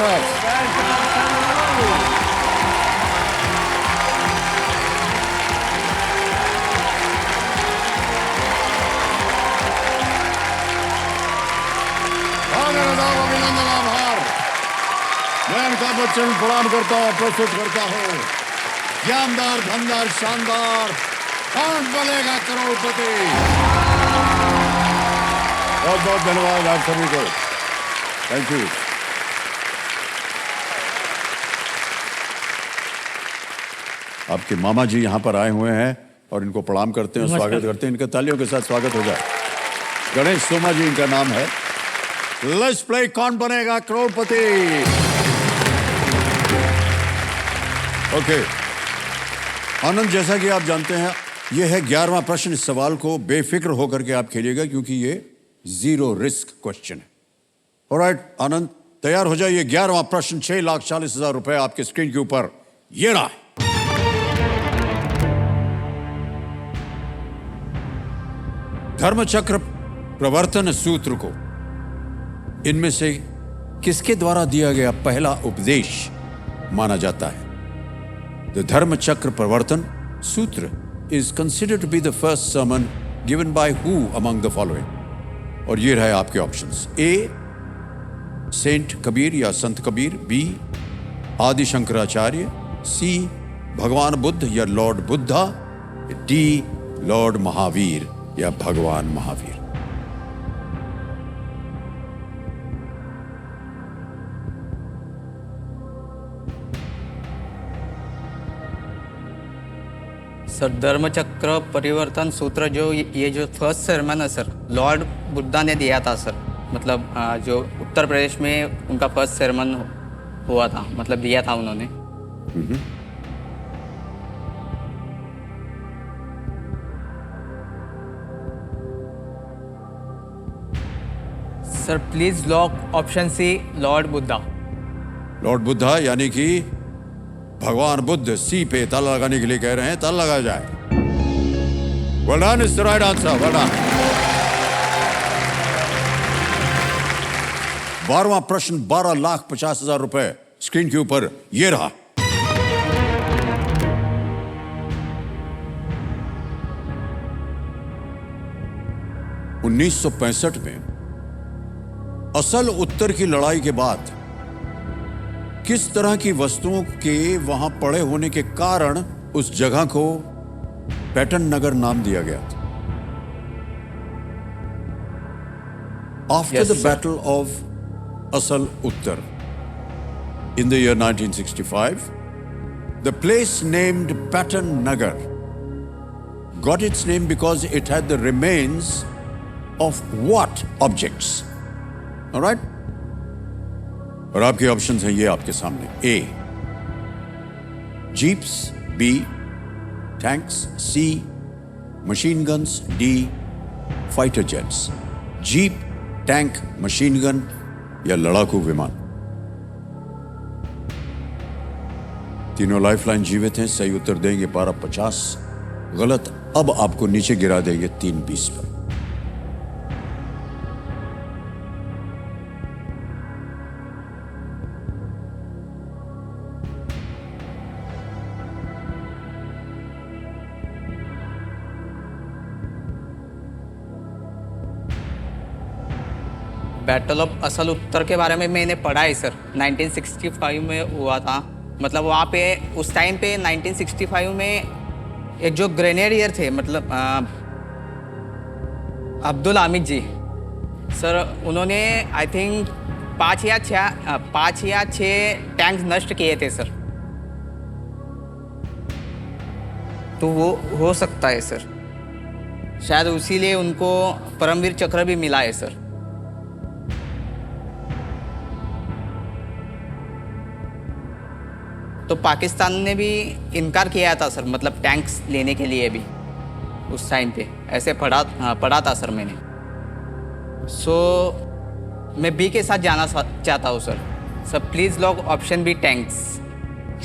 Sir. अभिनंदन आभार। मैं अमिताभ बच्चन प्रणाम करता हूँ, प्रस्तुत करता हूँ ज्ञानदार, धनदार, शानदार कौन बनेगा करोड़पति। बहुत बहुत धन्यवाद आप सभी को। Thank you. आपके मामा जी यहाँ पर आए हुए हैं और इनको प्रणाम करते हैं, स्वागत करते हैं। इनके तालियों के साथ स्वागत हो जाए। गणेश सोमा जी इनका नाम है। लेट्स प्ले कौन बनेगा करोड़पति। ओके आनंद, जैसा कि आप जानते हैं यह है 11वां प्रश्न। इस सवाल को बेफिक्र होकर के आप खेलिएगा क्योंकि ये 0 रिस्क क्वेश्चन है। ऑलराइट आनंद, तैयार हो जाइए। 11वां प्रश्न 6,40,000 रुपए आपके स्क्रीन के ऊपर ये रहा। धर्मचक्र प्रवर्तन सूत्र को इनमें से किसके द्वारा दिया गया पहला उपदेश माना जाता है? The Dharmachakra Pravartana Sutra is considered to be the first sermon given by who among the following? और ये रहे आपके ऑप्शंस। ए सेंट कबीर या संत कबीर, बी आदि शंकराचार्य, सी भगवान बुद्ध या Lord Buddha, D Lord Mahavir या भगवान महावीर। सर धर्मचक्र परिवर्तन सूत्र जो ये जो फर्स्ट सरमन है सर, लॉर्ड बुद्धा ने दिया था सर। मतलब जो उत्तर प्रदेश में उनका फर्स्ट सरमन हुआ था, मतलब दिया था उन्होंने। Sir please lock option C, Lord Buddha. Lord Buddha यानी कि भगवान बुद्ध सी पे ताला लगाने के लिए कह रहे हैं। ताला लगाया जाए। Well done, is the right answer. Well done. 12वां प्रश्न 12,50,000 रुपए स्क्रीन के ऊपर ये रहा। (1965) में असल उत्तर की लड़ाई के बाद किस तरह की वस्तुओं के वहां पड़े होने के कारण उस जगह को पैटर्न नगर नाम दिया गया था? After the Battle of Asal Uttar in the year 1965, the place named Patan Nagar got its name because it had the remains of what objects? All right? और आपके ऑप्शंस हैं ये आपके सामने। A jeeps, B tanks, C machine guns, D fighter jets. Jeep, tank, machine gun या लड़ाकू विमान। तीनों लाइफलाइन जीवित हैं। सही उत्तर देंगे 12,50, गलत अब आपको नीचे गिरा देंगे 3,20 पर। बैटल ऑफ असल उत्तर के बारे में मैंने पढ़ा है सर। 1965 में हुआ था। मतलब वहाँ पे उस टाइम पे 1965 में एक जो ग्रेनेडियर थे, मतलब अब्दुल हामिद जी सर, उन्होंने आई थिंक 5 या 6 टैंक्स नष्ट किए थे सर। तो वो हो सकता है सर, शायद उसीलिए उनको परमवीर चक्र भी मिला है सर। तो पाकिस्तान ने भी इनकार किया था सर, मतलब टैंक्स लेने के लिए भी उस टाइम पे ऐसे पढ़ा था सर मैंने। सो मैं बी के साथ जाना चाहता हूँ sir. Sir please lock option B, tanks.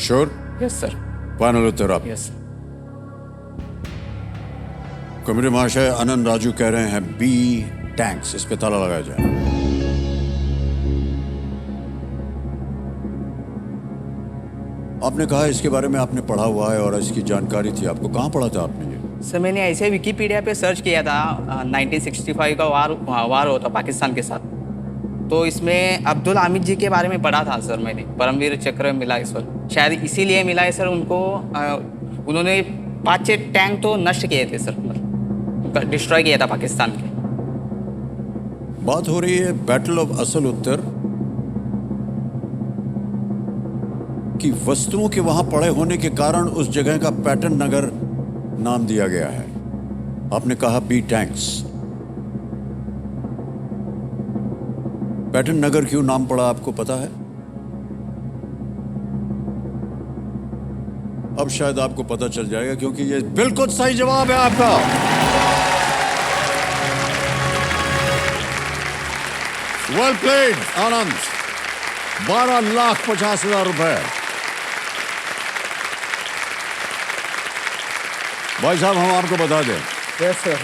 Sure? Yes sir. Final उत्तर आप? यस। कमेटी महाशय आनंद राजू कह रहे हैं बी टैंक्स। इस पे ताला लगाया जाए। आपने कहा इसके बारे में आपने पढ़ा हुआ है और इसकी जानकारी थी आपको। कहाँ पढ़ा था आपने ये? सर मैंने ऐसे विकीपीडिया पे सर्च किया था 1965 का वार होता पाकिस्तान के साथ, तो इसमें अब्दुल हामिद जी के बारे में पढ़ा था सर मैंने। परमवीर चक्र मिला है सर, शायद इसीलिए मिला है सर उनको। उन्होंने 5-6 टैंक तो नष्ट किए थे सर, मतलब डिस्ट्रॉय किया था पाकिस्तान के। बात हो रही है बैटल ऑफ असल उत्तर की। वस्तुओं के वहां पड़े होने के कारण उस जगह का पैटर्न नगर नाम दिया गया है। आपने कहा बी टैंक्स। पैटर्न नगर क्यों नाम पड़ा आपको पता है? अब शायद आपको पता चल जाएगा, क्योंकि ये बिल्कुल सही जवाब है आपका। वेल प्लेड आनंद। 12,50,000 रुपए। भाई साहब हम आपको बता दें, यस सर।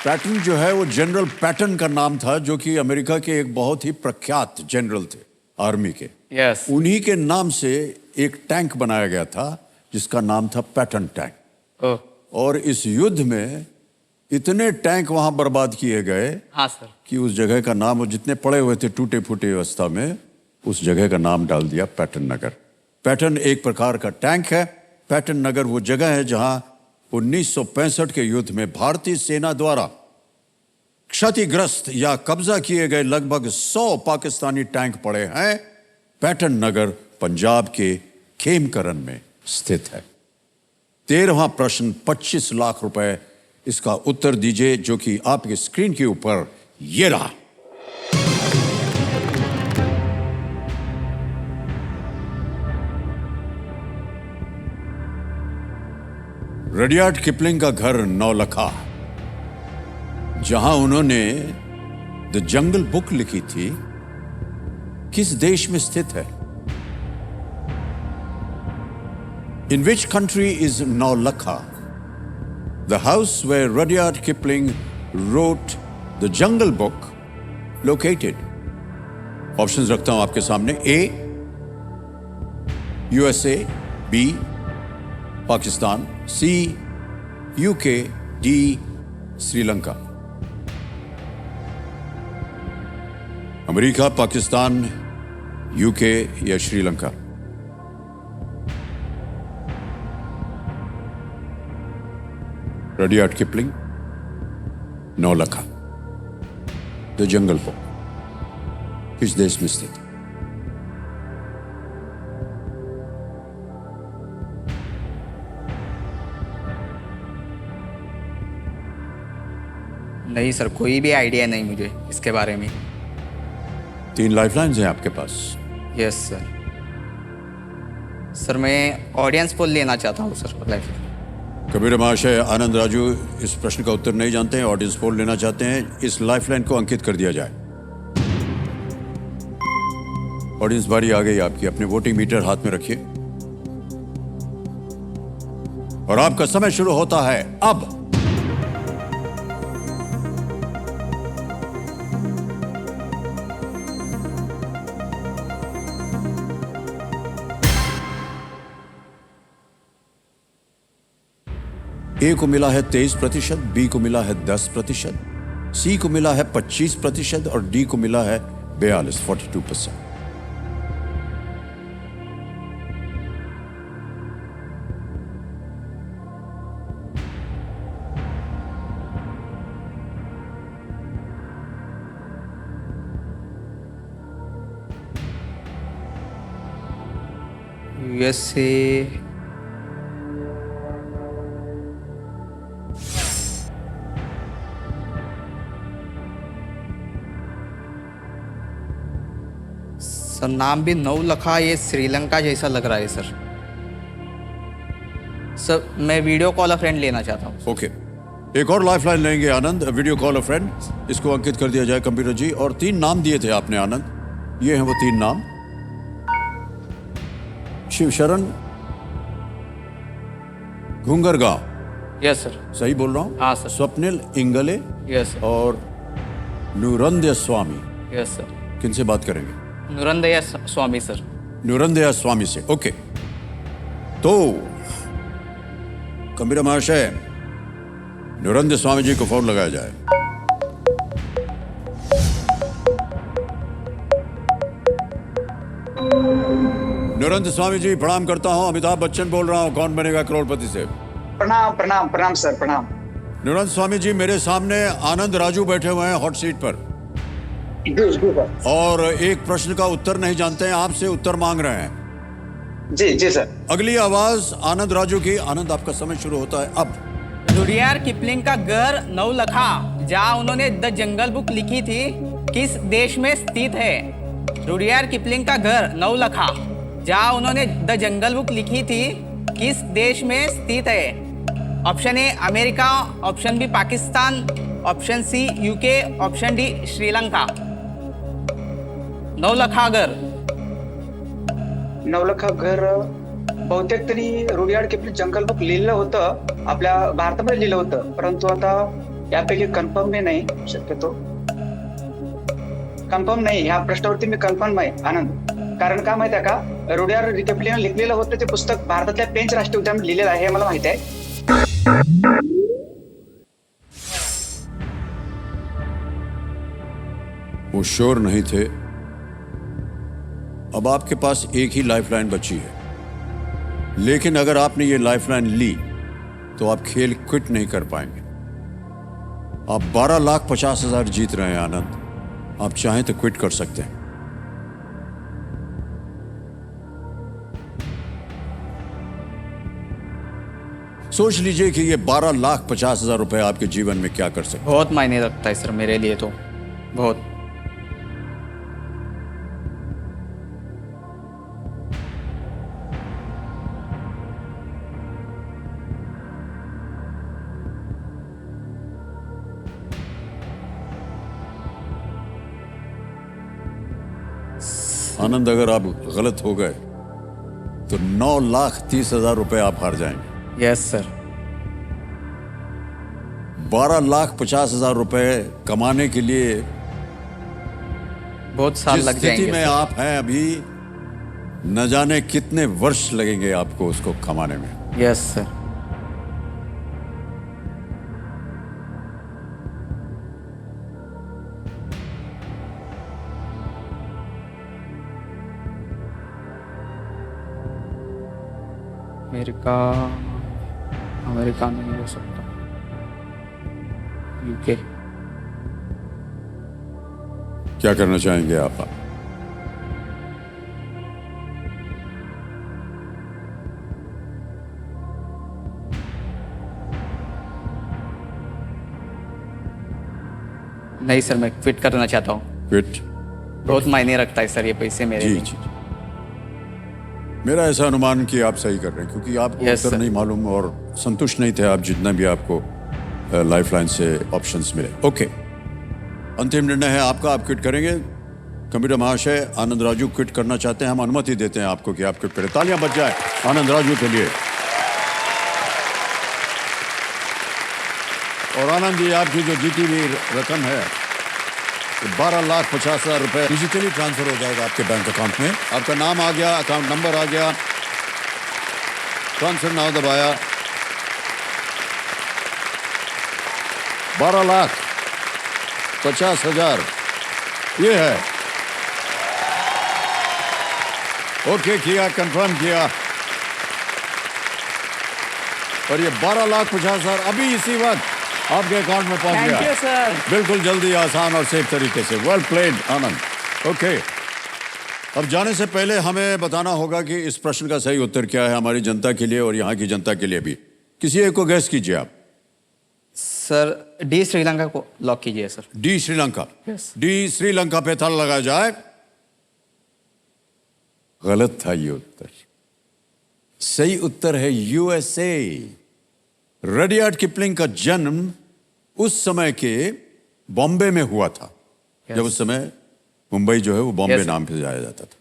पैटर्न जो है वो जनरल पैटर्न का नाम था, जो कि अमेरिका के एक बहुत ही प्रख्यात जनरल थे आर्मी के। यस। उन्हीं के नाम से एक टैंक बनाया गया था जिसका नाम था पैटर्न टैंक। ओह। और इस युद्ध में इतने टैंक वहां बर्बाद किए गए हाँ सर। कि उस जगह का नाम, वो जितने पड़े हुए थे टूटे फूटे अवस्था में, उस जगह का नाम डाल दिया पैटर्न नगर। पैटर्न एक प्रकार का टैंक है। पैटर्न नगर वो जगह है जहां 1965 के युद्ध में भारतीय सेना द्वारा क्षतिग्रस्त या कब्जा किए गए लगभग 100 पाकिस्तानी टैंक पड़े हैं। पैटर्न नगर पंजाब के खेमकरन में स्थित है। 13वां प्रश्न 25 लाख रुपए, इसका उत्तर दीजिए, जो कि आपके स्क्रीन के ऊपर ये रहा। रडियार्ड किपलिंग का घर नौलखा, जहां उन्होंने द जंगल बुक लिखी थी, किस देश में स्थित है? In which country is Naulakha? The house where Rudyard Kipling wrote the Jungle Book located? Options रखता हूं आपके सामने। A USA, B Pakistan, C UK, D Sri Lanka. America, Pakistan, UK या Sri Lanka? Rudyard Kipling, Naulakha, the Jungle Book किस देश में स्थित? नहीं सर, कोई भी आइडिया नहीं मुझे इसके बारे में। 3 लाइफलाइंस हैं आपके पास। Yes sir. सर मैं ऑडियंस पोल लेना चाहता हूँ सर लाइफ। कबीर महाशय, आनंद राजू इस प्रश्न का उत्तर नहीं जानते हैं, ऑडियंस पोल लेना चाहते हैं। इस लाइफलाइन को अंकित कर दिया जाए। ऑडियंस बारी आ गई आपकी। अपने वोटिंग मीटर हाथ में रखिए और आपका समय शुरू होता है अब। ए को मिला है 23%, बी को मिला है 10%, सी को मिला है 25% और डी को मिला है 42% यूएसए, सर नाम भी नौलखा, ये श्रीलंका जैसा लग रहा है सर। सर मैं वीडियो कॉल अ फ्रेंड लेना चाहता हूँ। ओके, एक और लाइफलाइन लेंगे आनंद। वीडियो कॉल अ फ्रेंड, इसको अंकित कर दिया जाए कंप्यूटर जी। और 3 नाम दिए थे आपने आनंद, ये हैं वो 3 नाम। शिवशरण घुंगरगांव। Yes sir. सही बोल रहा हूँ? हाँ sir. Swapnil Ingle yes sir. और नुरंदय स्वामी। Yes sir. किनसे बात करेंगे? नुरंदया स्वामी सर। नुरंदया स्वामी से। ओके, तो कबीरा महाशय, निरंजन स्वामी जी को फोन लगाया जाए। निरंजन स्वामी जी प्रणाम करता हूं, अमिताभ बच्चन बोल रहा हूं, कौन बनेगा करोड़पति से। प्रणाम प्रणाम प्रणाम सर, प्रणाम। निरंजन स्वामी जी, मेरे सामने आनंद राजू बैठे हुए हैं हॉट सीट पर, जी सर। और एक प्रश्न का उत्तर नहीं जानते हैं, आपसे उत्तर मांग रहे हैं। जी जी सर। अगली आवाज आनंद राजू की। आनंद, आपका समय शुरू होता है अब। रुडियार्ड किपलिंग का घर नौलखा, जहां उन्होंने द जंगल बुक लिखी थी, किस देश में स्थित है? रुडियार्ड किपलिंग का घर नौलखा, जहां उन्होंने द जंगल बुक लिखी थी, किस देश में स्थित है? Option A America, option B Pakistan, option C UK, option D Sri Lanka. Naulakha घर। नवलखा घर बहुतेक तरी रुडियार्ड किपलिंग जंगल बुक लिहिलं होतं, आपल्या भारतामध्ये लिहिलं होतं, परंतु आता यापैकी कन्फर्म मी नाही, शक्यतो कन्फर्म नाही. ह्या प्रश्नावरती मी कन्फर्म आहे आनंद. कारण का माहिती आहे का, रुडियार्ड किपलिंग लिहिलेलं होतं ते पुस्तक भारतातल्या पेंच राष्ट्रीय उद्यान लिहिलेलं आहे, हे मला माहिती आहे. वो श्योर नहीं थे। अब आपके पास एक ही लाइफलाइन बची है, लेकिन अगर आपने ये लाइफलाइन ली तो आप खेल क्विट नहीं कर पाएंगे। आप 12,50,000 जीत रहे हैं आनंद, आप चाहें तो क्विट कर सकते हैं। सोच लीजिए कि ये 12,50,000 रुपए आपके जीवन में क्या कर सकते हैं। बहुत मायने रखता है सर मेरे लिए तो, बहुत। आनंद, अगर आप गलत हो गए तो 9,30,000 रुपए आप हार जाएंगे। Yes sir. 12,50,000 रुपए कमाने के लिए बहुत साल जिस लग स्थिति जाएंगे में सर। आप हैं अभी, न जाने कितने वर्ष लगेंगे आपको उसको कमाने में। Yes sir. अमेरिका, अमेरिका नहीं हो सकता, यूके। क्या करना चाहेंगे आप? नहीं सर, मैं क्विट करना चाहता हूँ। क्विट? बहुत मायने रखता है सर ये पैसे मेरे जी लिए। जी। मेरा ऐसा अनुमान कि आप सही कर रहे हैं, क्योंकि आपको Yes, उत्तर sir. नहीं मालूम और संतुष्ट नहीं थे आप जितना भी आपको लाइफलाइन से ऑप्शंस मिले। ओके, अंतिम निर्णय है आपका, आप क्विट करेंगे। कबीरा महाशय, आनंद राजू क्विट करना चाहते हैं, हम अनुमति देते हैं आपको कि आप क्विट करें। तालियां बज जाए आनंद राजू के लिए। और आनंद जी, आपकी जो जीती हुई रकम है 12,50,000 रुपए डिजिटली ट्रांसफर हो जाएगा आपके बैंक अकाउंट में। आपका नाम आ गया, अकाउंट नंबर आ गया, ट्रांसफर नाउ दबाया। 12,50,000 ये है। ओके किया, कंफर्म किया, और ये 12,50,000 अभी इसी वक्त आपके अकाउंट में पहुंच गया। Thank you sir. बिल्कुल जल्दी, आसान और सेफ तरीके से। वेल प्लेड आनंद। ओके, अब जाने से पहले हमें बताना होगा कि इस प्रश्न का सही उत्तर क्या है, हमारी जनता के लिए और यहाँ की जनता के लिए भी। किसी एक को गैस कीजिए आप। सर डी श्रीलंका को लॉक कीजिए sir. D Sri Lanka. Yes. D Sri Lanka पे ताला लगाया जाए। गलत था ये उत्तर। सही उत्तर है यूएसए। रुडियार्ड किपलिंग का जन्म उस समय के बॉम्बे में हुआ था। Yes. जब उस समय मुंबई जो है वो बॉम्बे Yes, नाम से जाया जाता था।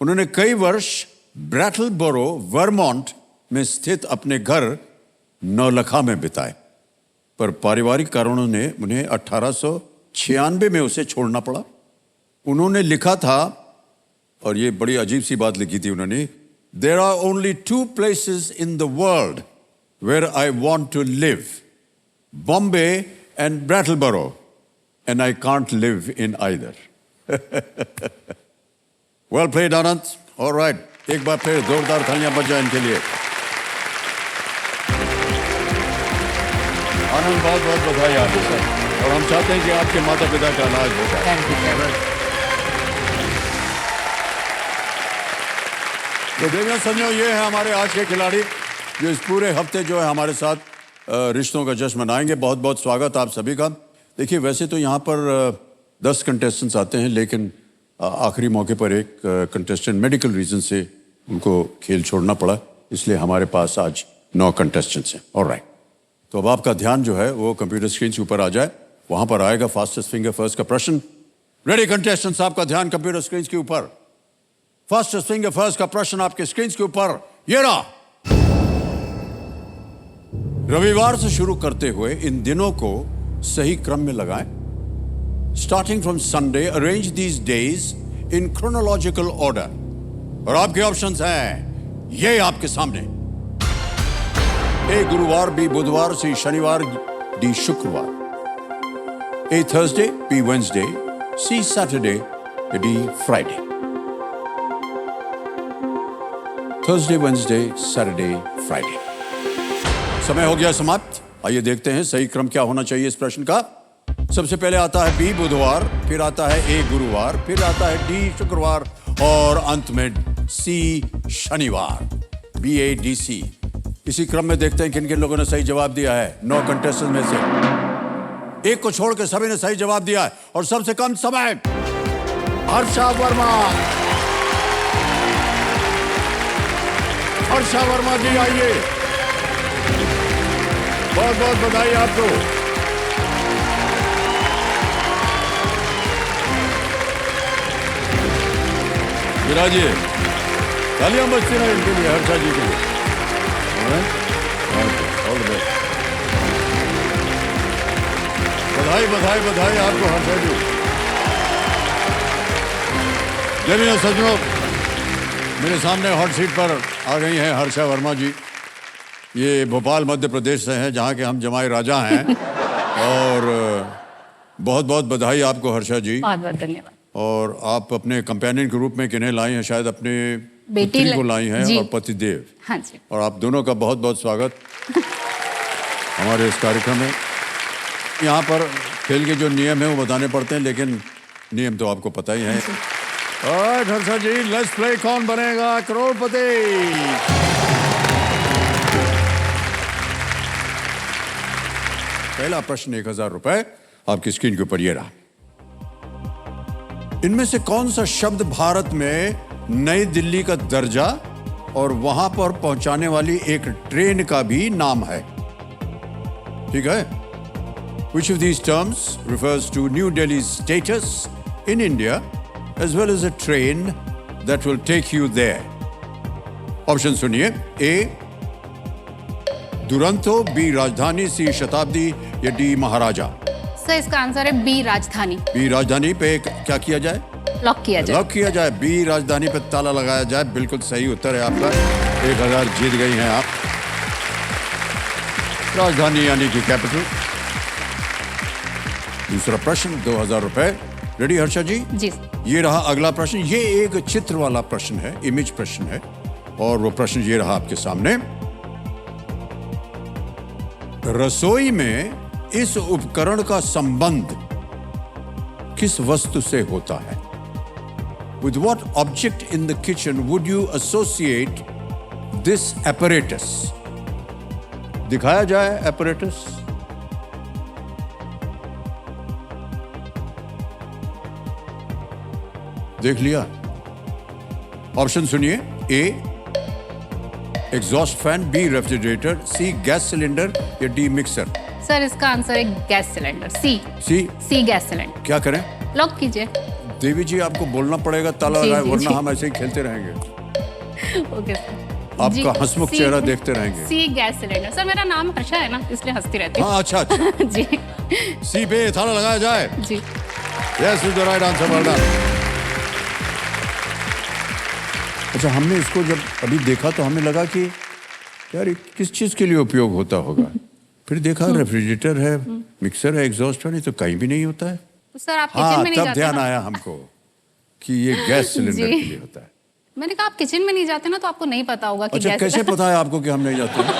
उन्होंने कई वर्ष ब्रैटलबोरो, वर्मोंट में स्थित अपने घर नौलखा में बिताए, पर पारिवारिक कारणों ने उन्हें 1896 में उसे छोड़ना पड़ा। उन्होंने लिखा था, और ये बड़ी अजीब सी बात लिखी थी उन्होंने, there are only two places in the world where I want to live, Bombay and Brattleboro, and I can't live in either. Well played, Anant. All right, एक बार फिर जोरदार तालियां बजाएं इनके लिए। आनंद, बहुत बहुत बधाई आपको सर, और हम चाहते हैं कि आपके माता पिता का इलाज हो जाए। Thank you. तो देखिए संजो, ये है हमारे आज के खिलाड़ी जो इस पूरे हफ्ते जो है हमारे साथ रिश्तों का जश्न मनाएंगे। बहुत बहुत स्वागत आप सभी का। देखिए वैसे तो यहाँ पर 10 कंटेस्टेंट्स आते हैं, लेकिन आखिरी मौके पर एक कंटेस्टेंट मेडिकल रीजन से उनको खेल छोड़ना पड़ा, इसलिए हमारे पास आज 9 कंटेस्टेंट्स हैं। ऑलराइट, तो अब आपका ध्यान जो है वो कंप्यूटर स्क्रीन के ऊपर आ जाए, वहाँ पर आएगा फास्टेस्ट फिंगर फर्स्ट का प्रश्न। रेडी कंटेस्टेंट्स, आपका ध्यान कंप्यूटर स्क्रीन के ऊपर। फास्टेस्ट फिंगर फर्स्ट का प्रश्न आपके स्क्रीन के ऊपर ये रहा। रविवार से शुरू करते हुए इन दिनों को सही क्रम में लगाएं। Starting from Sunday, arrange these days in chronological order. और आपके ऑप्शंस हैं ये आपके सामने। ए गुरुवार, बी बुधवार, सी शनिवार, डी शुक्रवार। A Thursday, B Wednesday, C Saturday, D Friday. Thursday, Wednesday, Saturday, Friday. समय हो गया समाप्त। आइए देखते हैं सही क्रम क्या होना चाहिए इस प्रश्न का। सबसे पहले आता है बी बुधवार, फिर आता है ए गुरुवार, फिर आता है डी शुक्रवार और अंत में सी शनिवार। B A D C. इसी क्रम में देखते हैं किन किन लोगों ने सही जवाब दिया है। 9 कंटेस्टेंट में से एक को छोड़ के सभी ने सही जवाब दिया है, और सबसे कम समय हर्षा वर्मा। हर्षा वर्मा जी आइए, बहुत बहुत बधाई आपको। विराजिए, तालियां बजती रहे इनके लिए, हर्षा जी के लिए। All the best. बधाई बधाई बधाई आपको हर्षा जी। जमीन सज्जनों, मेरे सामने हॉट सीट पर आ गई हैं हर्षा वर्मा जी। ये भोपाल मध्य प्रदेश से हैं, जहाँ के हम जमाई राजा हैं। और बहुत बहुत बधाई आपको हर्षा जी। बहुत बहुत धन्यवाद। और आप अपने कंपेनियन के रूप में किन्हें लाई हैं? शायद अपने बेटी पुत्री को लाई हैं और पतिदेव। हाँ जी। और आप दोनों का बहुत बहुत स्वागत हमारे इस कार्यक्रम में। यहाँ पर खेल के जो नियम है वो बताने पड़ते हैं, लेकिन नियम तो आपको पता ही है। और हर्षा जी, लेट्स प्ले कौन बनेगा करोड़पति। पहला प्रश्न 1000 रुपए आपकी स्क्रीन के ऊपर ये रहा। इनमें से कौन सा शब्द भारत में नई दिल्ली का दर्जा और वहां पर पहुंचाने वाली एक ट्रेन का भी नाम है? ठीक है। Which of these terms refers to New Delhi's status in India as well as a train that will take you there? Option सुनिए। ए दुरंतो, बी राजधानी, सी शताब्दी, या डी महाराजा। सर इसका आंसर है बी राजधानी। बी राजधानी पे क्या किया जाए? लॉक किया जाए। लॉक किया जाए। बी राजधानी पे ताला लगाया जाए। बिल्कुल सही उत्तर है आपका। 1000 जीत गई हैं आप। राजधानी यानी कि कैपिटल। दूसरा प्रश्न 2000 रुपए। रेडी हर्षा जी? जी। ये रहा अगला प्रश्न। ये एक चित्र वाला प्रश्न है, इमेज प्रश्न है, और वो प्रश्न ये रहा आपके सामने। रसोई में इस उपकरण का संबंध किस वस्तु से होता है? With what object in the kitchen would you associate this apparatus? दिखाया जाए apparatus। देख लिया? ऑप्शन सुनिए। ए एग्जॉस्ट फैन, बी रेफ्रिजरेटर, सी गैस सिलेंडर, या डी मिक्सर। सर इसका आंसर है गैस सिलेंडर। सी गैस सिलेंडर। क्या करें? लॉक कीजिए। देवी जी आपको बोलना पड़ेगा ताला जी, लगाए, जी, वरना जी। हम ऐसे ही खेलते रहेंगे। Okay sir. आपका हंसमुख चेहरा देखते रहेंगे। सी गैस सिलेंडर। सर मेरा नाम हर्षा है ना, इसलिए हंसती रहती हूँ। हाँ अच्छा अच्छा। जी सी पे ताला लगाया जाए। जी। Yes is the right answer. Well done. अच्छा, हमने इसको जब अभी देखा तो हमें लगा कि यार ये किस चीज़ के लिए उपयोग होता होगा। फिर देखा रेफ्रिजरेटर है, मिक्सर है, एग्जॉस्ट है, नहीं तो कहीं भी नहीं होता है। तो सर आप किचन हाँ, में नहीं तब जाते ध्यान ना? आया हमको कि ये गैस सिलेंडर जी। के लिए होता है। मैंने कहा आप किचन में नहीं जाते ना, तो आपको नहीं पता होगा कि अच्छा, गैस कैसे पता है आपको कि हम नहीं जाते हैं?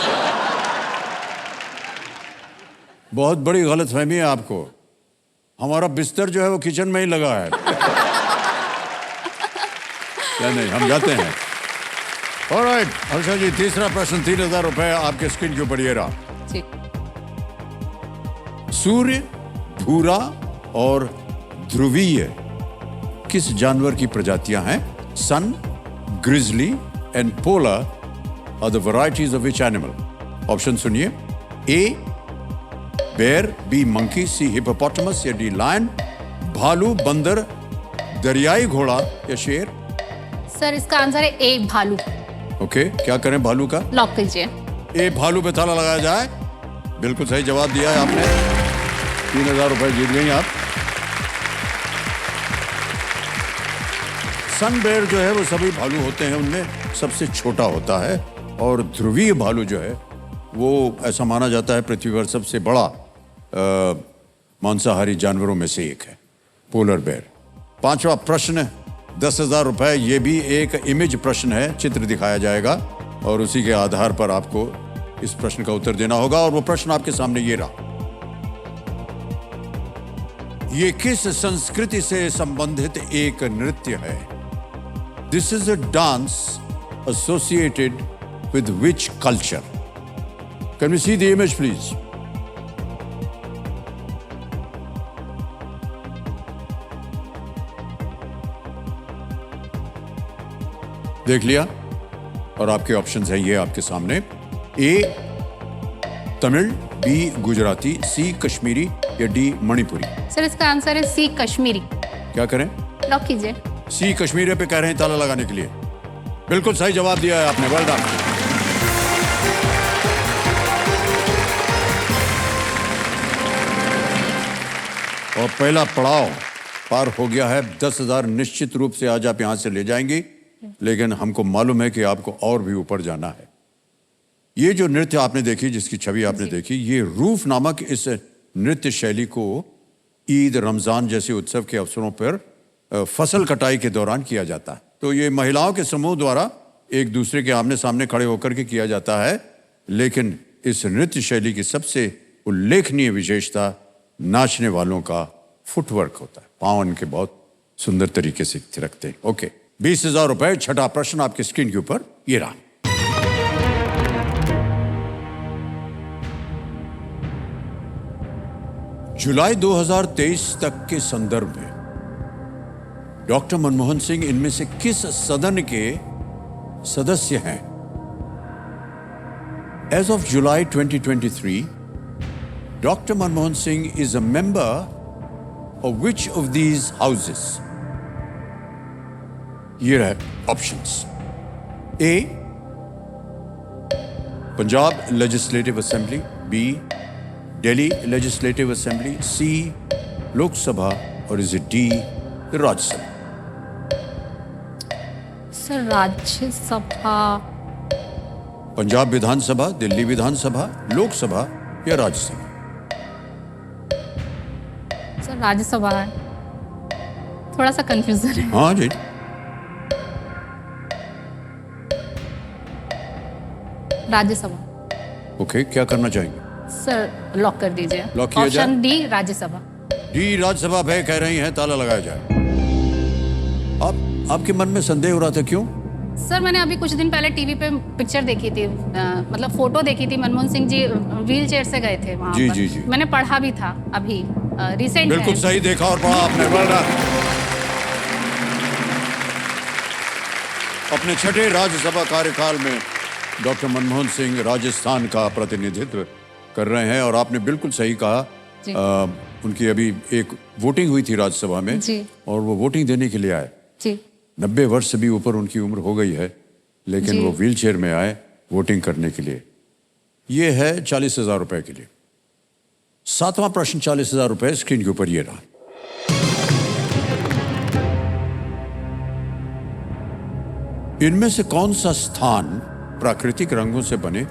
बहुत बड़ी गलतफहमी है आपको। हमारा बिस्तर जो है वो किचन में ही लगा है। क्या नहीं, हम जाते हैं। ऑलराइट, हर्षा जी, तीसरा प्रश्न, 3000 रुपए आपके स्क्रीन के ऊपर ये रहा। जी। सूर्य, भूरा और ध्रुवीय किस जानवर की प्रजातियां हैं? Sun, grizzly and polar are the varieties of which animal? Option सुनिए। A bear, B monkey, C hippopotamus या डी लायन? भालू, बंदर, दरियाई घोड़ा या शेर? सर इसका आंसर है ए, भालू। ओके, क्या करें भालू का? लॉक कीजिए। ए भालू पे ताला लगाया जाए। बिल्कुल सही जवाब दिया है आपने। 3000 रुपए जीत गई आप। सन बेयर जो है वो सभी भालू होते हैं, उनमें सबसे छोटा होता है। और ध्रुवीय भालू जो है वो ऐसा माना जाता है पृथ्वी पर सबसे बड़ा मांसाहारी जानवरों में से एक है, पोलर बेयर। पांचवा प्रश्न, 10,000 रुपए। ये भी एक इमेज प्रश्न है, चित्र दिखाया जाएगा और उसी के आधार पर आपको इस प्रश्न का उत्तर देना होगा। और वो प्रश्न आपके सामने ये रहा। ये किस संस्कृति से संबंधित एक नृत्य है? This is a dance associated with which culture? Can we see the image please? देख लिया? और आपके ऑप्शंस हैं ये आपके सामने। A Tamil, B Gujarati, C Kashmiri या डी मणिपुरी? सर इसका आंसर है सी, कश्मीरी। क्या करें? लॉक कीजिए। सी कश्मीरी पे कह रहे हैं ताला लगाने के लिए। बिल्कुल सही जवाब दिया है आपने, वेल डन। और पहला पड़ाव पार हो गया है। 10,000 निश्चित रूप से आज आप यहां से ले जाएंगे, लेकिन हमको मालूम है कि आपको और भी ऊपर जाना है। ये जो नृत्य आपने देखी, जिसकी छवि आपने देखी, ये रूफ नामक इस नृत्य शैली को ईद, रमजान जैसे उत्सव के अवसरों पर फसल कटाई के दौरान किया जाता है। तो ये महिलाओं के समूह द्वारा एक दूसरे के आमने सामने खड़े होकर के किया जाता है। लेकिन इस नृत्य शैली की सबसे उल्लेखनीय विशेषता नाचने वालों का फुटवर्क होता है। पाँव इनके बहुत सुंदर तरीके से थिरकते हैं। ओके, 20,000 रुपए। छठा प्रश्न आपके स्क्रीन के ऊपर ये रहा। जुलाई 2023 तक के संदर्भ में डॉक्टर मनमोहन सिंह इनमें से किस सदन के सदस्य हैं? As of July 2023, doctor Manmohan Singh is a member of which of these houses? ये रहे options. A Punjab legislative assembly, B Delhi legislative assembly, C Lok Sabha और is it D Rajya Sabha? Sir Rajya Sabha. Punjab Vidhan Sabha, Delhi Vidhan Sabha, Lok Sabha या राज्यसभा? सर राज्यसभा है, थोड़ा सा कंफ्यूजन है। हाँ जी, राज्यसभा। ओके, क्या करना चाहेंगे? सर लॉक कर दीजिए। लॉक किया जाए? Option D, Rajya Sabha. D Rajya Sabha पे कह रही हैं, ताला लगाया जाए। आपके मन में संदेह हो रहा था, क्यों? सर मैंने अभी कुछ दिन पहले टीवी पे पिक्चर देखी थी, मतलब फोटो देखी थी। मनमोहन सिंह जी व्हील चेयर से गए थे वहाँ जी, पर। जी, जी। मैंने पढ़ा भी था अभी रिसेंट। बिल्कुल सही देखा और पढ़ा आपने, वेल डन। अपने छठे राज्यसभा कार्यकाल में डॉक्टर मनमोहन सिंह राजस्थान का प्रतिनिधित्व कर रहे हैं। और आपने बिल्कुल सही कहा, उनकी अभी एक वोटिंग हुई थी राज्यसभा में जी। और वो वोटिंग देने के लिए आए। जी। 90 वर्ष से भी ऊपर उनकी उम्र हो गई है, लेकिन जी। वो व्हील चेयर में आए वोटिंग करने के लिए। ये है 40,000 रुपए के लिए। सातवां प्रश्न, 40,000 रुपए स्क्रीन के ऊपर ये रहा। इनमें से कौन सा स्थान प्राकृतिक रंगों से बने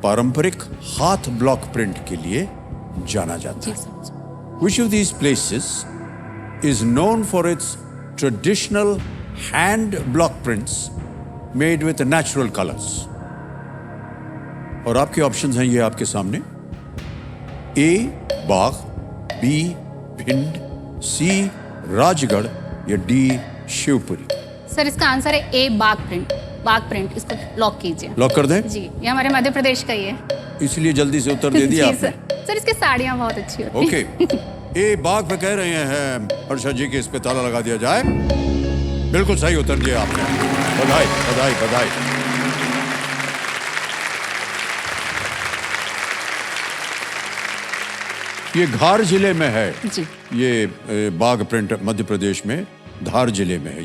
पारंपरिक हाथ ब्लॉक प्रिंट के लिए जाना जाता जी है? Sir. Which of these places is known for its traditional hand block prints made with natural colors? और आपके ऑप्शंस हैं ये आपके सामने। ए बाग, बी भिंड, सी राजगढ़ या डी शिवपुरी। सर इसका आंसर है ए, बाग प्रिंट। बाग प्रिंट, इसको लॉक कीजिए। लॉक कर दें? जी, ये हमारे मध्य प्रदेश का ही है। इसलिए जल्दी से उत्तर दे दिया जी आपने। सर इसकी साड़ियाँ बहुत अच्छी होती हैं। ओके, ए बाग पे कह रहे हैं हर्षा जी कि इस पे ताला लगा दिया जाए। बिल्कुल सही उत्तर दिया आपने। बधाई बधाई बधाई। ये धार जिले में है। जी। ये बाग प्रिंट मध्य प्रदेश में धार जिले में है।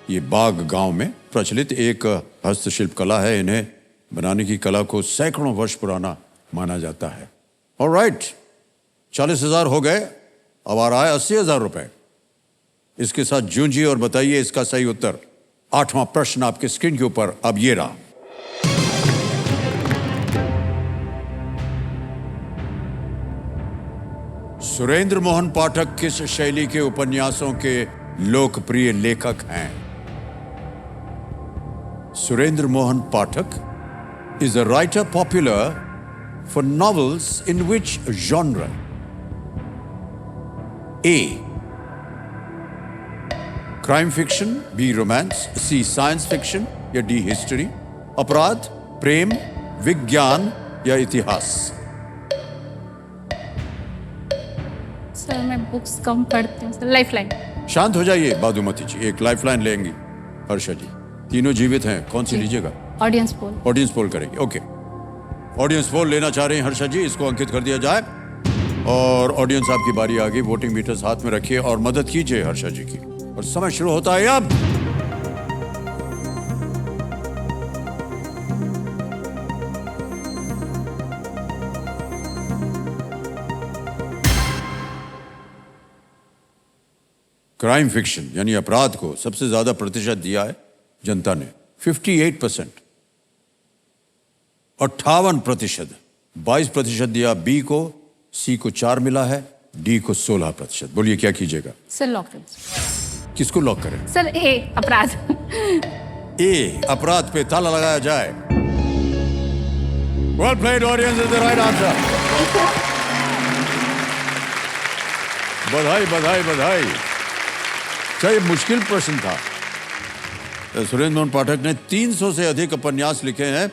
ये बाग गांव में प्रचलित एक हस्तशिल्प कला है। इन्हें बनाने की कला को सैकड़ों वर्ष पुराना माना जाता है। ऑलराइट, 40,000 हो गए। अब आ रहा है 80,000 रुपए। इसके साथ जूंजिए और बताइए इसका सही उत्तर। 8वां प्रश्न आपके स्क्रीन के ऊपर अब ये रहा। सुरेंद्र मोहन पाठक किस शैली के उपन्यासों के लोकप्रिय लेखक हैं? Surendra Mohan Pathak is a writer popular for novels in which genre? A. Crime fiction, B. Romance, C. Science fiction या D. History? अपराध, प्रेम, विज्ञान या इतिहास? सर मैं बुक्स कम पढ़ती हूँ सर। लाइफलाइन। शांत हो जाइए बादुमती जी, एक लाइफलाइन लेंगी हर्षा जी। तीनों जीवित हैं, कौन सी लीजिएगा? Audience poll. ऑडियंस पोल करेंगे। ओके, ऑडियंस पोल लेना चाह रहे हैं हर्षा जी, इसको अंकित कर दिया जाए। और ऑडियंस आपकी बारी आ गई। वोटिंग मीटर्स हाथ में रखिए और मदद कीजिए हर्षा जी की। और समय शुरू होता है अब। क्राइम फिक्शन यानी अपराध को सबसे ज्यादा प्रतिशत दिया है जनता ने, 58%। 58%, 22% दिया बी को, सी को 4 मिला है, डी को 16%। बोलिए क्या कीजिएगा? सर लॉक कीजिए। किसको लॉक करें? सर ए, अपराध। ए, अपराध पे ताला लगाया जाए। Well played audience, is the right answer. बधाई बधाई बधाई। क्या ये मुश्किल प्रश्न था? सुरेंद्र मोहन पाठक ने 300 से अधिक उपन्यास लिखे हैं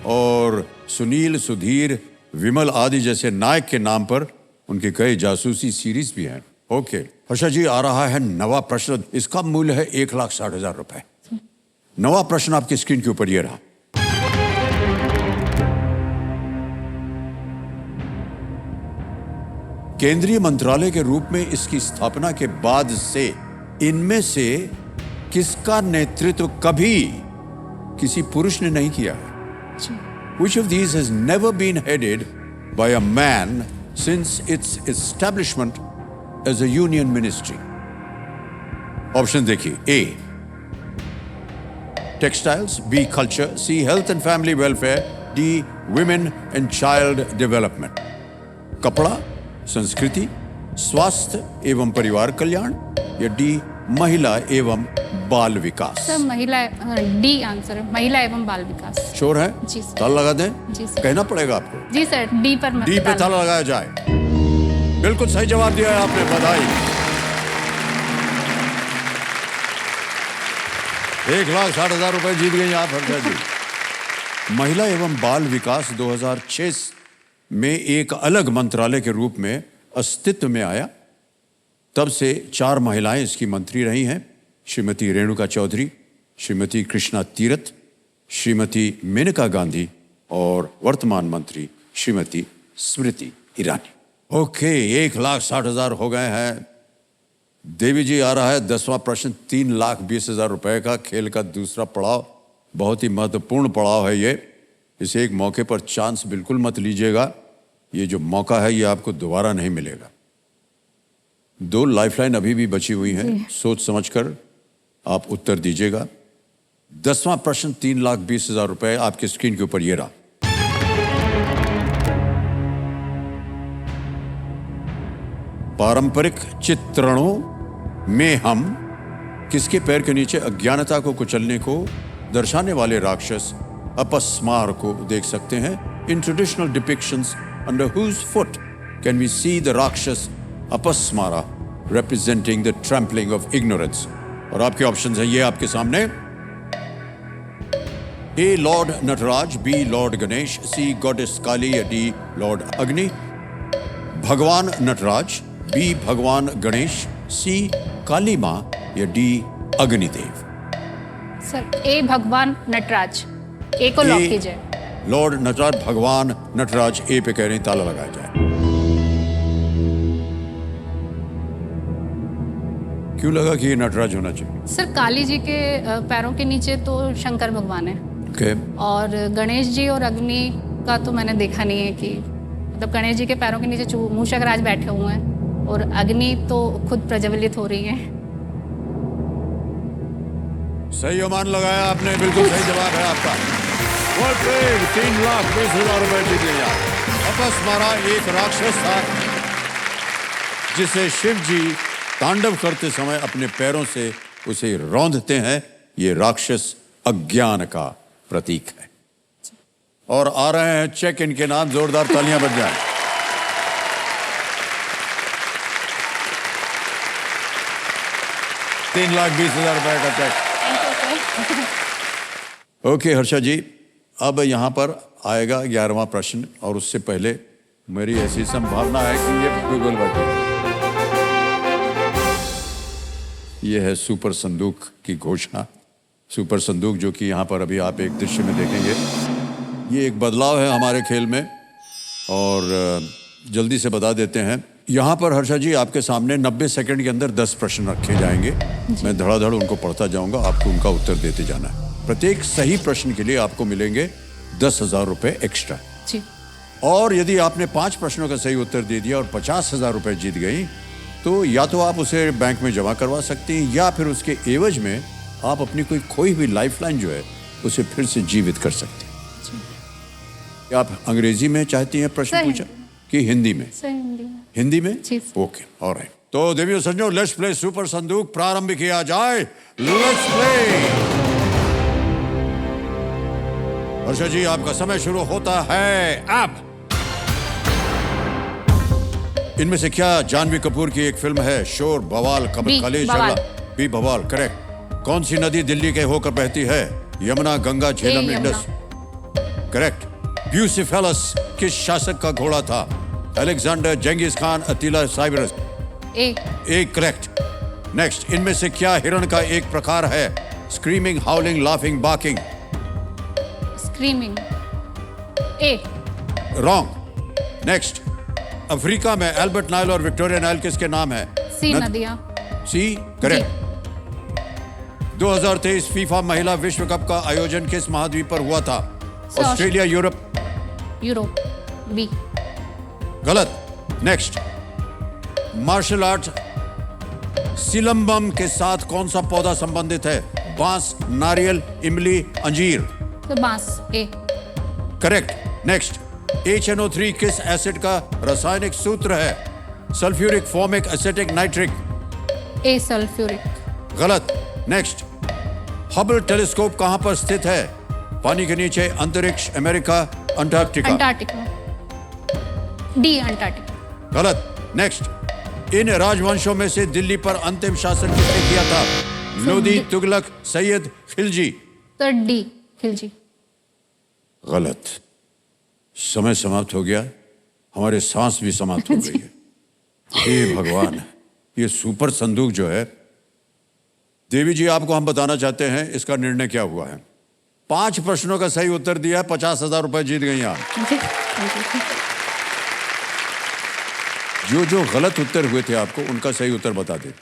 और सुनील, सुधीर, विमल आदि जैसे नायक के नाम पर उनके कई जासूसी सीरीज भी हैं। ओके, हर्षा जी आ रहा है नवा प्रश्न। इसका मूल्य है 1,60,000 रुपए। नवा प्रश्न आपकी स्क्रीन के ऊपर ये रहा। केंद्रीय मंत्रालय के रूप में इसकी स्थापना के बाद से इनमें से किसका नेतृत्व कभी किसी पुरुष ने नहीं किया है? Which of these has never been headed by a man since its establishment as a union ministry? Option देखिए। A. Textiles, B. Culture, C. Health and Family Welfare, D. Women and Child Development. कपड़ा, संस्कृति, स्वास्थ्य एवं परिवार कल्याण या D महिला एवं बाल विकास? सर महिला, डी आंसर है, महिला एवं बाल विकास। श्योर है? जी सर। ताला लगा दें? जी सर। कहना पड़ेगा आपको। जी सर, डी पर डी पे ताला लगाया जाए। बिल्कुल सही जवाब दिया है आपने, बधाई। 1,60,000 रुपए जीत गई आप हर्षा जी। महिला एवं बाल विकास 2006 में एक अलग मंत्रालय के रूप में अस्तित्व में आया। तब से 4 महिलाएं इसकी मंत्री रही हैं। श्रीमती रेणुका चौधरी, श्रीमती कृष्णा तीरथ, श्रीमती मेनका गांधी और वर्तमान मंत्री श्रीमती स्मृति ईरानी। ओके, 1,60,000 हो गए हैं। देवी जी आ रहा है 10वां प्रश्न, 3,20,000 रुपए का। खेल का दूसरा पड़ाव, बहुत ही महत्वपूर्ण पड़ाव है ये। इसे एक मौके पर चांस बिल्कुल मत लीजिएगा। ये जो मौका है ये आपको दोबारा नहीं मिलेगा। 2 लाइफलाइन अभी भी बची हुई हैं। सोच समझकर आप उत्तर दीजिएगा। 10वां प्रश्न 3,20,000 रुपए आपकी स्क्रीन के ऊपर ये रहा। पारंपरिक चित्रणों में हम किसके पैर के नीचे अज्ञानता को कुचलने को दर्शाने वाले राक्षस अपस्मार को देख सकते हैं? In traditional depictions under whose foot can we see the rakshasa Apasmara representing the trampling of ignorance? और आपके ऑप्शंस हैं ये आपके सामने। A Lord Nataraj, B Lord Ganesh, C Goddess काली या D Lord अग्नि। भगवान नटराज, B भगवान गणेश, C काली माँ या D अग्निदेव। सर ए भगवान नटराज, ए को लॉक कीजिए। लॉर्ड नटराज भगवान नटराज ए पे कह रहे हैं, ताला लगाया जाए। क्यों लगा कि ये नटराज होना चाहिए? सर काली जी के पैरों के नीचे तो शंकर भगवान है। Okay. और गणेश जी और अग्नि का तो मैंने देखा नहीं है कि मतलब गणेश जी के पैरों के नीचे मूषक राज बैठे हुए हैं और अग्नि तो खुद प्रज्वलित हो रही है। सही अनुमान लगाया आपने, बिल्कुल सही जवाब है आपका। 3,20,000 रुपए जीत लिया। अपस्मारा एक राक्षस था जिसे शिव जी तांडव करते समय अपने पैरों से उसे रौंदते हैं। ये राक्षस अज्ञान का प्रतीक है। और आ रहे हैं चेक इनके नाम, जोरदार तालियां बज जाएं। $3,20,000 रुपए का चेक। ओके हर्षा जी, अब यहां पर आएगा 11वां प्रश्न और उससे पहले मेरी ऐसी संभावना है कि ये गूगल बैठे। ये है सुपर संदूक की घोषणा। सुपर संदूक जो कि यहाँ पर अभी आप एक दृश्य में देखेंगे। ये एक बदलाव है हमारे खेल में और जल्दी से बता देते हैं। यहाँ पर हर्षा जी आपके सामने 90 सेकंड के अंदर 10 प्रश्न रखे जाएंगे। मैं धड़ाधड़ उनको पढ़ता जाऊंगा, आपको उनका उत्तर देते जाना है। प्रत्येक सही प्रश्न के लिए आपको मिलेंगे 10,000 रुपए एक्स्ट्रा जी। और यदि आपने 5 प्रश्नों का सही उत्तर दे दिया और 50,000 रुपए जीत गई तो या तो आप उसे बैंक में जमा करवा सकती हैं या फिर उसके एवज में आप अपनी कोई खोई हुई लाइफलाइन जो है उसे फिर से जीवित कर सकते हैं। आप अंग्रेजी में चाहती हैं प्रश्न पूछा कि हिंदी में? सर हिंदी में। हिंदी में? जी। Okay, alright. तो देवियों सज्जनों, लेट्स प्ले सुपर संदूक प्रारंभ किया जाए। Let's play. हर्षा जी आपका समय शुरू होता है अब। इनमें से क्या जानवी कपूर की एक फिल्म है? शोर, बवाल, कलेश, बी बवाल। करेक्ट। कौन सी नदी दिल्ली के होकर बहती है? Yamuna, Ganga, Jhelum, Indus. Correct. Bucephalus किस शासक का घोड़ा था? Alexander, Genghis Khan, Attila, Cyrus. A correct. Next, इनमें से क्या हिरण का एक प्रकार है? Screaming, howling, laughing, barking. Screaming. A wrong. Next, Africa में एल्बर्ट नाइल और विक्टोरिया नाइल किसके नाम है? सी नदियां। C correct. 2023 फीफा महिला विश्व कप का आयोजन किस महाद्वीप पर हुआ था? Australia, Europe. यूरोप। बी गलत। नेक्स्ट, मार्शल आर्ट सिलंबम के साथ कौन सा पौधा संबंधित है? बांस, नारियल, इमली, अंजीर। तो बांस। ए करेक्ट। नेक्स्ट, HNO3 किस एसिड का रासायनिक सूत्र है? Sulphuric, formic, acetic, nitric. A sulphuric. गलत। नेक्स्ट, हबल टेलीस्कोप कहां पर स्थित है? पानी के नीचे, अंतरिक्ष, America, Antarctica. Antarctica. D Antarctica. गलत। नेक्स्ट, इन राजवंशों में से दिल्ली पर अंतिम शासन किसने किया था? लोदी, तुगलक, सैयद, खिलजी। तो डी खिलजी। गलत। समय समाप्त हो गया, हमारे सांस भी समाप्त हो गई है। हे भगवान, ये सुपर संदूक जो है, देवी जी आपको हम बताना चाहते हैं इसका निर्णय क्या हुआ है। 5 प्रश्नों का सही उत्तर दिया, 50,000 रुपए जीत गई आप। जो गलत उत्तर हुए थे आपको उनका सही उत्तर बता दे।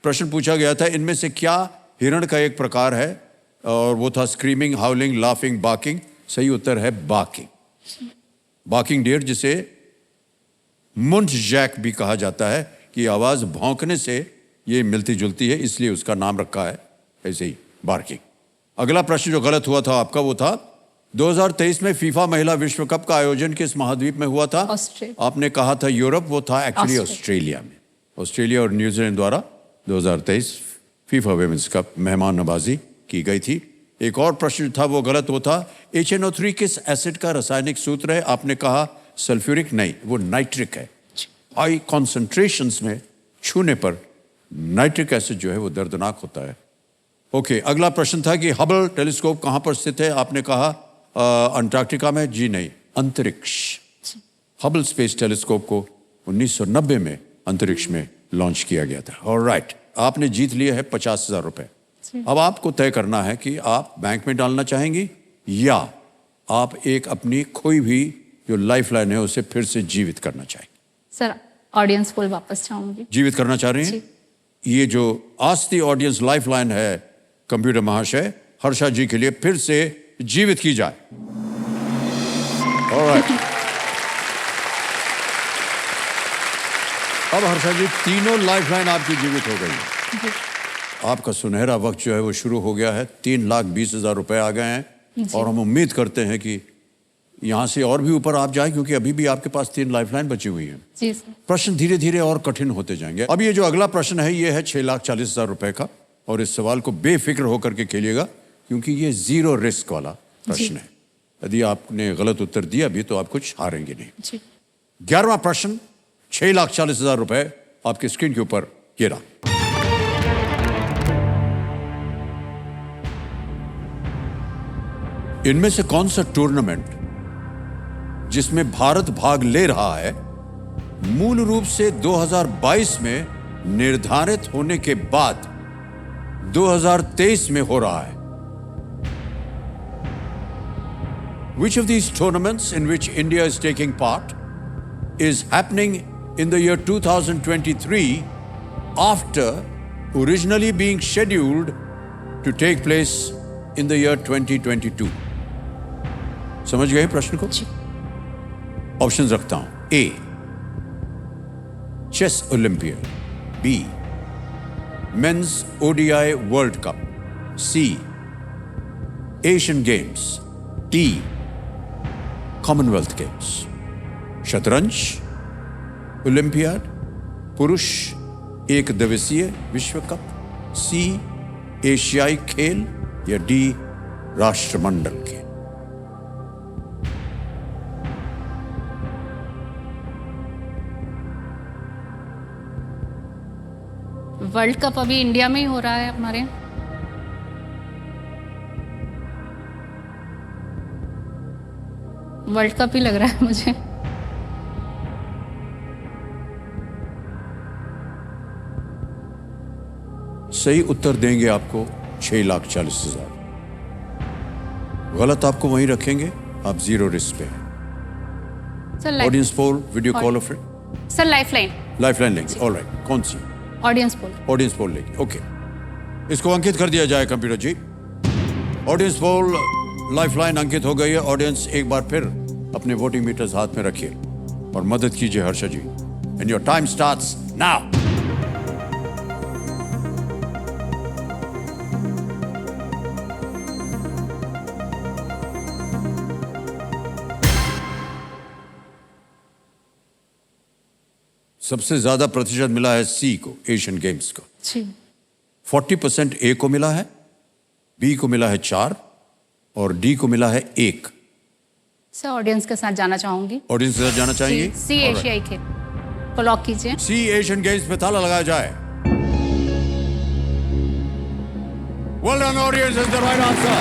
प्रश्न पूछा गया था इनमें से क्या हिरण का एक प्रकार है, और वो था स्क्रीमिंग, हाउलिंग, लाफिंग, बार्किंग। सही उत्तर है बार्किंग। बार्किंग डियर, जिसे मुंट जैक भी कहा जाता है, कि आवाज भौंकने से ये मिलती जुलती है, इसलिए उसका नाम रखा है ऐसे ही, बार्किंग। अगला प्रश्न जो गलत हुआ था आपका वो था 2023 में फीफा महिला विश्व कप का आयोजन किस महाद्वीप में हुआ था? ऑस्ट्रेलिया। आपने कहा था यूरोप, वो था एक्चुअली ऑस्ट्रेलिया। ऑस्ट्रेलिया में। ऑस्ट्रेलिया और न्यूजीलैंड द्वारा 2023 फीफा वुमेन्स कप मेहमान नवाजी की गई थी। एक और प्रश्न था वो गलत, वो था HNO3 किस एसिड का रासायनिक सूत्र है? आपने कहा सल्फ्यूरिक, नहीं, वो नाइट्रिक है। हाई कॉन्सेंट्रेशंस में छूने पर नाइट्रिक एसिड जो है वो दर्दनाक होता है। ओके, अगला प्रश्न था कि हबल टेलीस्कोप कहाँ पर स्थित है? आपने कहा अंटार्कटिका में। जी नहीं, अंतरिक्ष। हबल स्पेस टेलीस्कोप को 1990 में अंतरिक्ष में लॉन्च किया गया था। ऑलराइट, आपने जीत लिए है 50,000 रुपए। अब आपको तय करना है कि आप बैंक में डालना चाहेंगी या आप एक अपनी खोई भी जो लाइफ लाइन है उसे फिर से जीवित करना चाहेंगे। सर ऑडियंस पोल वापस चाहूंगी। जीवित करना चाह रही हैं? ये जो आस्ती ऑडियंस लाइफ लाइन है कंप्यूटर महाशय, हर्षा जी के लिए फिर से जीवित की जाए। ऑलराइट, अब हर्षा जी तीनों लाइफ लाइन आपकी जीवित हो गई है। आपका सुनहरा वक्त जो है वो शुरू हो गया है। 3,20,000 रुपए आ गए हैं और हम उम्मीद करते हैं कि यहाँ से और भी ऊपर आप जाए, क्योंकि अभी भी आपके पास 3 लाइफलाइन बची हुई हैं। जी सर। प्रश्न धीरे धीरे और कठिन होते जाएंगे। अब ये जो अगला प्रश्न है ये है 6,40,000 रुपए का, और इस सवाल को बेफिक्र होकर के खेलिएगा क्योंकि ये जीरो रिस्क वाला प्रश्न है। यदि आपने गलत उत्तर दिया भी तो आप कुछ हारेंगे नहीं। 11वां प्रश्न, 6,40,000 रुपए आपकी स्क्रीन के ऊपर ये रहा। इनमें से कौन सा टूर्नामेंट जिसमें भारत भाग ले रहा है मूल रूप से 2022 में निर्धारित होने के बाद 2023 में हो रहा है? Which of these tournaments in which India is taking part is happening in the year 2023 after originally being scheduled to take place in the year 2022? समझ गए प्रश्न को? ऑप्शंस रखता हूं। A, chess Olympiad. B, men's ODI world cup. C, Asian games. D, Commonwealth games. शतरंज, Olympiad, पुरुष एक दिवसीय विश्व कप। सी, एशियाई खेल, या डी, राष्ट्रमंडल खेल। वर्ल्ड कप अभी इंडिया में ही हो रहा है हमारे। वर्ल्ड कप ही लग रहा है मुझे। सही उत्तर देंगे आपको 6,40,000। गलत आपको वहीं रखेंगे, आप जीरो रिस्क पे हैं। Sir audience poll, video call of friend. Sir lifeline. Lifeline लेंगे, ऑलराइट। कौन सी? Audience poll. ऑडियंस पोल लेंगे, ओके। इसको अंकित कर दिया जाए कंप्यूटर जी। ऑडियंस पोल लाइफलाइन अंकित हो गई है। ऑडियंस एक बार फिर अपने वोटिंग मीटर्स हाथ में रखिए और मदद कीजिए Harsha ji. And your time starts now. सबसे ज्यादा प्रतिशत मिला है सी को, एशियन गेम्स को। 40% ए को मिला है, बी को मिला है 4 और डी को मिला है 1। सर ऑडियंस के साथ जाना चाहूंगी। ऑडियंस के साथ जाना चाहिए? सी एशियाई खेल को लॉक कीजिए। सी एशियन गेम्स पे ताला लगाया जाए। Well done, audience, is the right answer.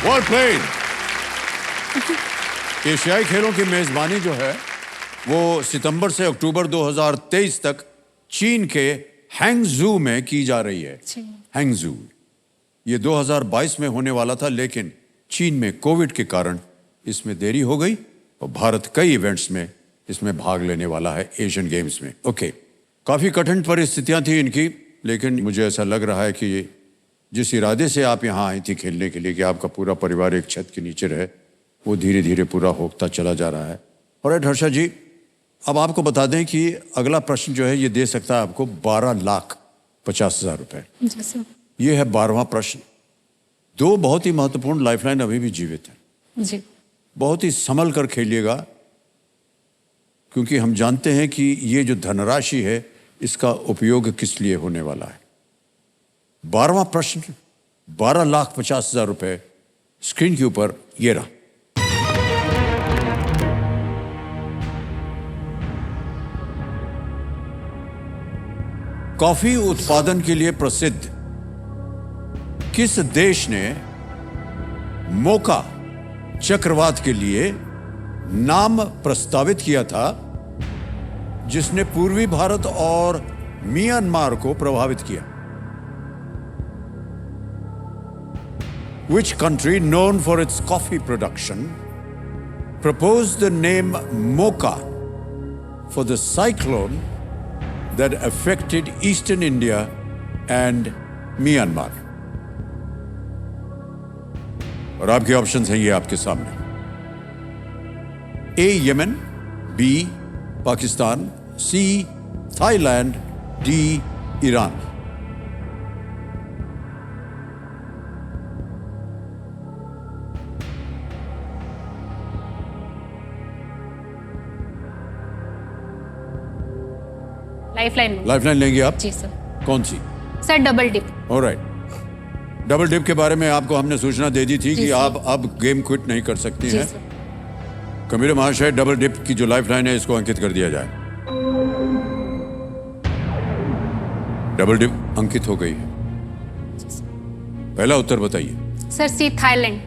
Well played. एशियाई खेलों की मेजबानी जो है वो सितंबर से अक्टूबर 2023 तक चीन के हैंगजू में की जा रही है। हैंगजू ये 2022 में होने वाला था, लेकिन चीन में कोविड के कारण इसमें देरी हो गई और भारत कई इवेंट्स में इसमें भाग लेने वाला है एशियन गेम्स में। ओके, काफी कठिन परिस्थितियां थी इनकी, लेकिन मुझे ऐसा लग रहा है कि जिस इरादे से आप यहाँ आई थी खेलने के लिए कि आपका पूरा परिवार एक छत के नीचे रहे, वो धीरे धीरे पूरा होता चला जा रहा है। और हर्षा जी, अब आपको बता दें कि अगला प्रश्न जो है ये दे सकता है आपको 12 लाख 50,000 रुपए। जी सर। ये है 12वां प्रश्न। दो बहुत ही महत्वपूर्ण लाइफलाइन अभी भी जीवित है। जी। बहुत ही संभल कर खेलिएगा, क्योंकि हम जानते हैं कि ये जो धनराशि है इसका उपयोग किस लिए होने वाला है। 12वां प्रश्न 12,50,000 रुपए स्क्रीन के ऊपर ये रहा। कॉफी उत्पादन के लिए प्रसिद्ध किस देश ने मोका चक्रवात के लिए नाम प्रस्तावित किया था, जिसने पूर्वी भारत और म्यांमार को प्रभावित किया? Which country known for its coffee production proposed the name Mocha for the cyclone that affected eastern India and Myanmar? और आपके ऑप्शंस हैं ये आपके सामने। A Yemen, B Pakistan, C Thailand, D Iran. Lifeline लेंगे आप? जी सर। कौन सी? Sir double dip. Alright. Double dip के बारे में आपको हमने सूचना दे दी थी जी कि सर। आप अब गेम क्विट नहीं कर सकती जी हैं। सर। कबीर महाशय, डबल डिप की जो लाइफलाइन है इसको अंकित कर दिया जाए। डबल डिप अंकित हो गई है। पहला उत्तर बताइए। Sir C Thailand.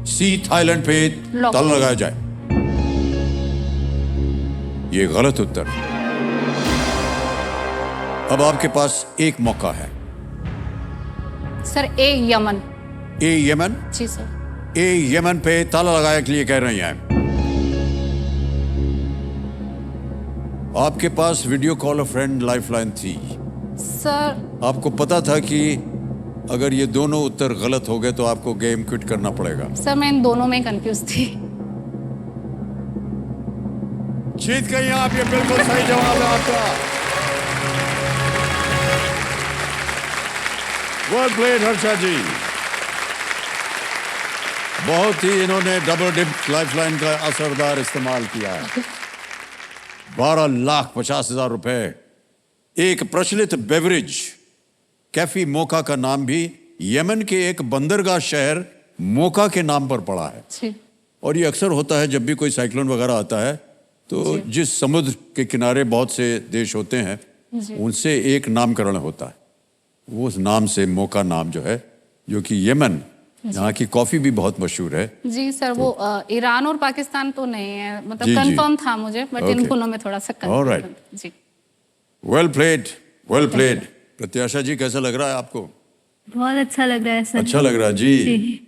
C Thailand पे लॉक। ताला लगाया जाए। ये गलत उत्तर है। अब आपके पास एक मौका है। Sir A Yemen. A Yemen? जी सर। ए यमन पे ताला लगाने के लिए कह रही हैं। आपके पास video call a friend lifeline थी। सर आपको पता था कि अगर ये दोनों उत्तर गलत हो गए तो आपको गेम क्विट करना पड़ेगा। सर मैं इन दोनों में कंफ्यूज थी। जीत गई आप, ये बिल्कुल सही जवाब है आपका। वेल प्लेड हर्षा जी। बहुत ही इन्होंने डबल डिप लाइफलाइन का असरदार इस्तेमाल किया है। 12,50,000 रुपए। एक प्रचलित बेवरेज कैफी मोका का नाम भी यमन के एक बंदरगाह शहर मोका के नाम पर पड़ा है। जी। और ये अक्सर होता है जब भी कोई साइक्लोन वगैरह आता है तो जिस समुद्र के किनारे बहुत से देश होते हैं उनसे एक नामकरण होता है। वो उस नाम से मोका नाम जो है, जो कि यमन, यहाँ की कॉफी भी बहुत मशहूर है। जी सर, वो ईरान और पाकिस्तान तो नहीं है, मतलब जी, जी। कंफर्म था मुझे, बट इन Okay. दोनों में थोड़ा सा All right. कंफ्यूजन। जी। Well played, well played. Pratyasha ji, कैसा लग रहा है आपको? बहुत अच्छा लग रहा है सर। अच्छा लग रहा है जी। जी।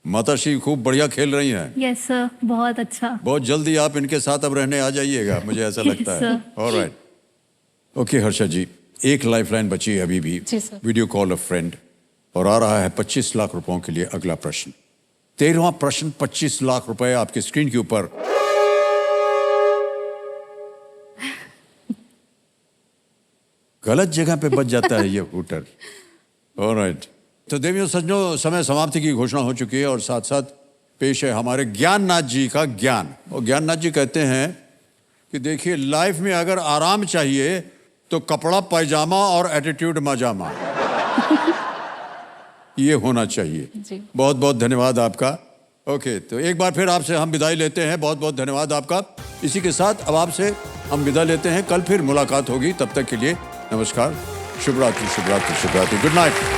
माताश्री खूब बढ़िया खेल रही हैं। यस सर, बहुत अच्छा। बहुत जल्दी आप इनके साथ अब रहने आ जाइएगा, मुझे ऐसा लगता है। sir. ऑलराइट। ओके हर्षा जी, एक लाइफलाइन बची है अभी भी। जी, sir. Video call a friend. और आ रहा है 25 लाख रुपयों के लिए अगला प्रश्न। 13वां प्रश्न, 25 लाख रुपए आपके स्क्रीन के ऊपर। गलत जगह पे बच जाता है ये हूटर। ऑलराइट। तो देवियों सज्जनों, समय समाप्ति की घोषणा हो चुकी है और साथ साथ पेश है हमारे ज्ञाननाथ जी का ज्ञान। और ज्ञाननाथ जी कहते हैं कि देखिए, लाइफ में अगर आराम चाहिए तो कपड़ा पैजामा और एटीट्यूड मजामा ये होना चाहिए। जी। बहुत बहुत धन्यवाद आपका। ओके, तो एक बार फिर आपसे हम विदाई लेते हैं। बहुत बहुत धन्यवाद आपका। इसी के साथ अब आपसे हम विदा लेते हैं। कल फिर मुलाकात होगी, तब तक के लिए नमस्कार, शुभ रात्रि, शुभ रात्रि, शुभ रात्रि, गुड नाइट।